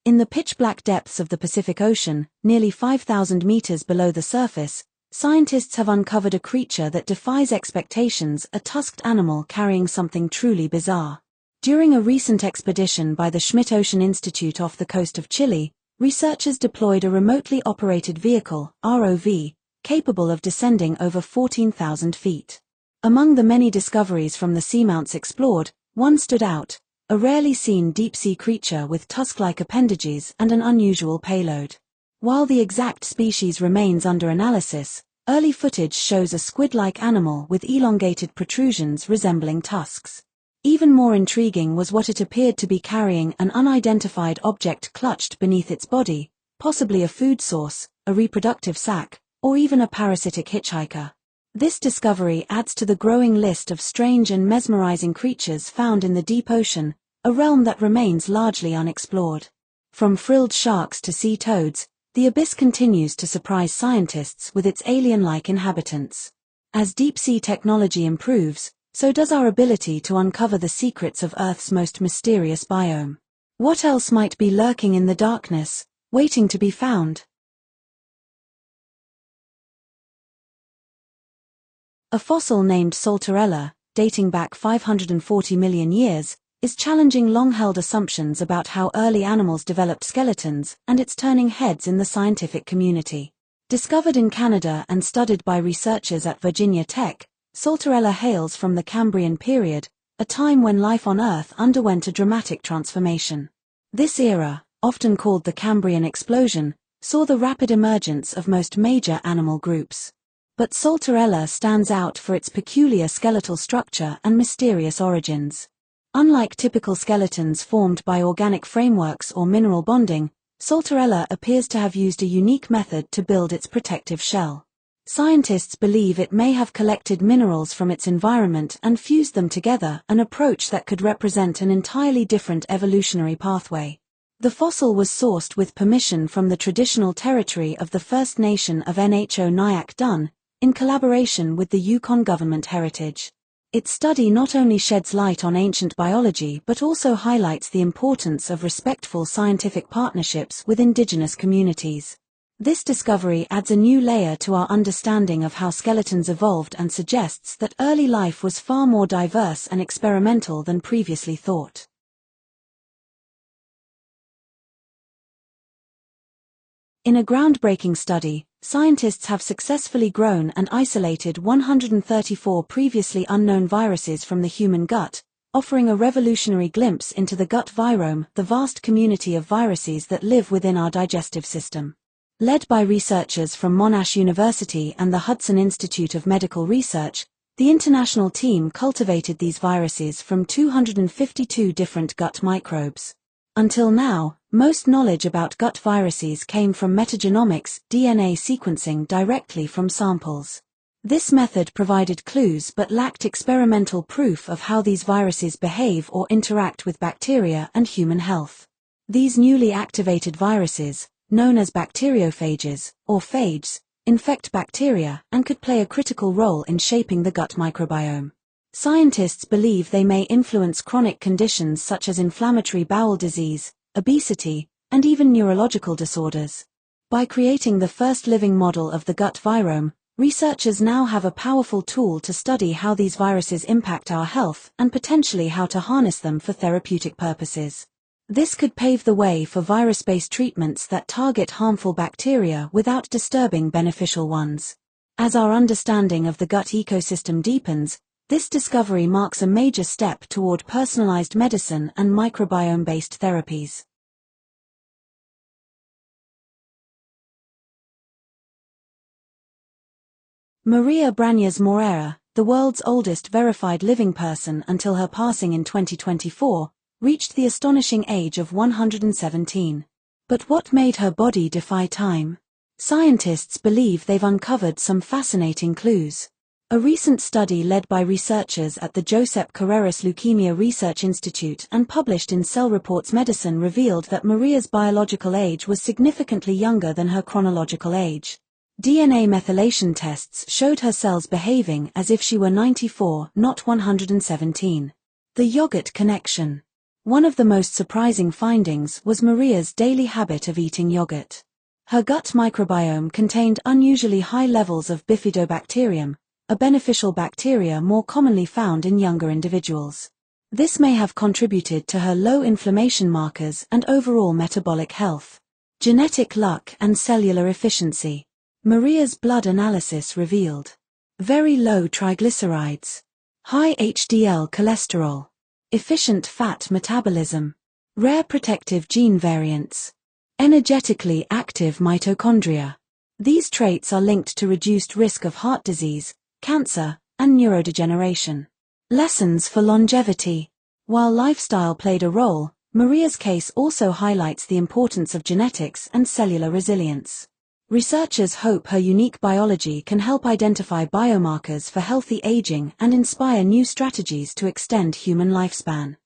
In the pitch-black depths of the Pacific Ocean, nearly 5,000 meters below the surface, scientists have uncovered a creature that defies expectations, a tusked animal carrying something truly bizarre. During a recent expedition by the Schmidt Ocean Institute off the coast of Chile, researchers deployed a remotely operated vehicle, ROV, capable of descending over 14,000 feet. Among the many discoveries from the seamounts explored, one stood out: a rarely seen deep-sea creature with tusk-like appendages and an unusual payload. While the exact species remains under analysis, early footage shows a squid-like animal with elongated protrusions resembling tusks. Even more intriguing was what it appeared to be carrying: an unidentified object clutched beneath its body, possibly a food source, a reproductive sac, or even a parasitic hitchhiker. This discovery adds to the growing list of strange and mesmerizing creatures found in the deep ocean, a realm that remains largely unexplored. From frilled sharks to sea toads, the abyss continues to surprise scientists with its alien-like inhabitants. As deep-sea technology improves, so does our ability to uncover the secrets of Earth's most mysterious biome. What else might be lurking in the darkness, waiting to be found? A fossil named Saltarella, dating back 540 million years, is challenging long-held assumptions about how early animals developed skeletons, and it's turning heads in the scientific community. Discovered in Canada and studied by researchers at Virginia Tech, Saltarella hails from the Cambrian period, a time when life on Earth underwent a dramatic transformation. This era, often called the Cambrian explosion, saw the rapid emergence of most major animal groups. But Saltarella stands out for its peculiar skeletal structure and mysterious origins. Unlike typical skeletons formed by organic frameworks or mineral bonding, Saltarella appears to have used a unique method to build its protective shell. Scientists believe it may have collected minerals from its environment and fused them together, an approach that could represent an entirely different evolutionary pathway. The fossil was sourced with permission from the traditional territory of the First Nation of Nho Nyack Dun, in collaboration with the Yukon Government Heritage. Its study not only sheds light on ancient biology but also highlights the importance of respectful scientific partnerships with indigenous communities. This discovery adds a new layer to our understanding of how skeletons evolved and suggests that early life was far more diverse and experimental than previously thought. In a groundbreaking study, scientists have successfully grown and isolated 134 previously unknown viruses from the human gut, offering a revolutionary glimpse into the gut virome, the vast community of viruses that live within our digestive system. Led by researchers from Monash University and the Hudson Institute of Medical Research, the international team cultivated these viruses from 252 different gut microbes. Until now, most knowledge about gut viruses came from metagenomics, DNA sequencing directly from samples. This method provided clues but lacked experimental proof of how these viruses behave or interact with bacteria and human health. These newly activated viruses, known as bacteriophages, or phages, infect bacteria and could play a critical role in shaping the gut microbiome. Scientists believe they may influence chronic conditions such as inflammatory bowel disease, obesity, and even neurological disorders. By creating the first living model of the gut virome, researchers now have a powerful tool to study how these viruses impact our health and potentially how to harness them for therapeutic purposes. This could pave the way for virus-based treatments that target harmful bacteria without disturbing beneficial ones. As our understanding of the gut ecosystem deepens, this discovery marks a major step toward personalized medicine and microbiome-based therapies. Maria Brañas Moreira, the world's oldest verified living person until her passing in 2024, reached the astonishing age of 117. But what made her body defy time? Scientists believe they've uncovered some fascinating clues. A recent study led by researchers at the Josep Carreras Leukemia Research Institute and published in Cell Reports Medicine revealed that Maria's biological age was significantly younger than her chronological age. DNA methylation tests showed her cells behaving as if she were 94, not 117. The yogurt connection. One of the most surprising findings was Maria's daily habit of eating yogurt. Her gut microbiome contained unusually high levels of bifidobacterium, a beneficial bacteria more commonly found in younger individuals. This may have contributed to her low inflammation markers and overall metabolic health. Genetic luck and cellular efficiency. Maria's blood analysis revealed very low triglycerides, high HDL cholesterol, efficient fat metabolism, rare protective gene variants, energetically active mitochondria. These traits are linked to reduced risk of heart disease, cancer, and neurodegeneration. Lessons for longevity. While lifestyle played a role, Maria's case also highlights the importance of genetics and cellular resilience. Researchers hope her unique biology can help identify biomarkers for healthy aging and inspire new strategies to extend human lifespan.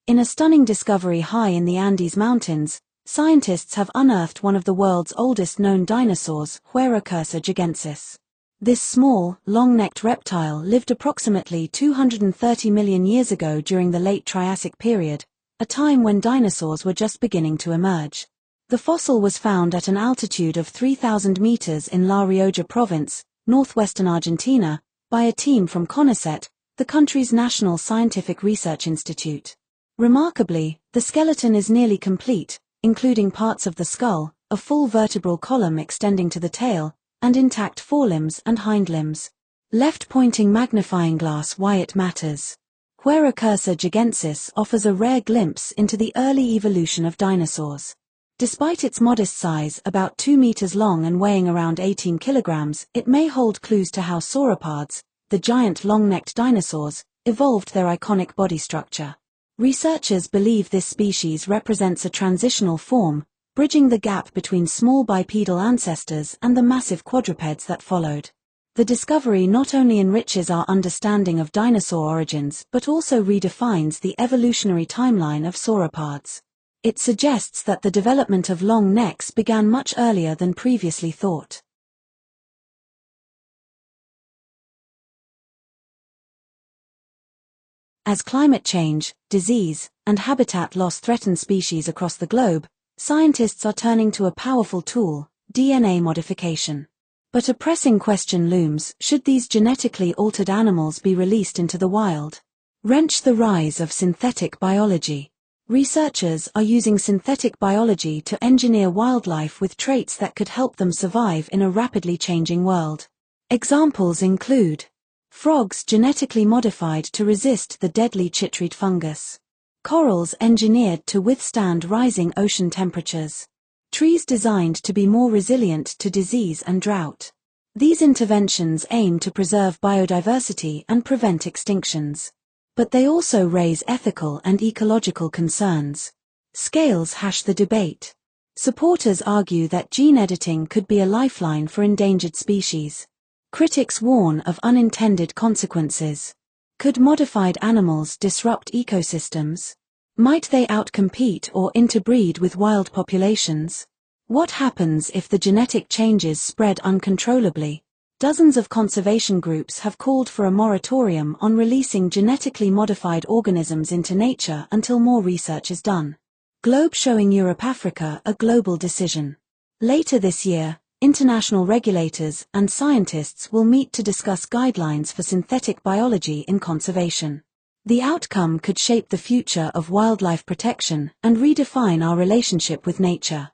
In a stunning discovery high in the Andes Mountains, scientists have unearthed one of the world's oldest known dinosaurs, Huerocursor gigansis. This small, long-necked reptile lived approximately 230 million years ago during the late Triassic period, a time when dinosaurs were just beginning to emerge. The fossil was found at an altitude of 3,000 meters in La Rioja province, northwestern Argentina, by a team from CONICET, the country's national scientific research institute. Remarkably, the skeleton is nearly complete, including parts of the skull, a full vertebral column extending to the tail, and intact forelimbs and hindlimbs. Left-pointing magnifying glass. Why it matters. Huerocursor gigansis offers a rare glimpse into the early evolution of dinosaurs. Despite its modest size, about 2 meters long and weighing around 18 kilograms, it may hold clues to how sauropods, the giant long-necked dinosaurs, evolved their iconic body structure. Researchers believe this species represents a transitional form, bridging the gap between small bipedal ancestors and the massive quadrupeds that followed. The discovery not only enriches our understanding of dinosaur origins but also redefines the evolutionary timeline of sauropods. It suggests that the development of long necks began much earlier than previously thought. As climate change, disease, and habitat loss threaten species across the globe, scientists are turning to a powerful tool, DNA modification. But a pressing question looms: should these genetically altered animals be released into the wild? Wrench. The rise of synthetic biology. Researchers are using synthetic biology to engineer wildlife with traits that could help them survive in a rapidly changing world. Examples include frogs genetically modified to resist the deadly chytrid fungus, corals engineered to withstand rising ocean temperatures, trees designed to be more resilient to disease and drought. These interventions aim to preserve biodiversity and prevent extinctions. But they also raise ethical and ecological concerns. Scales. The debate. Supporters argue that gene editing could be a lifeline for endangered species. Critics warn of unintended consequences. Could modified animals disrupt ecosystems? Might they outcompete or interbreed with wild populations? What happens if the genetic changes spread uncontrollably? Dozens of conservation groups have called for a moratorium on releasing genetically modified organisms into nature until more research is done. Globe showing Europe-Africa a global decision. Later this year, international regulators and scientists will meet to discuss guidelines for synthetic biology in conservation. The outcome could shape the future of wildlife protection and redefine our relationship with nature.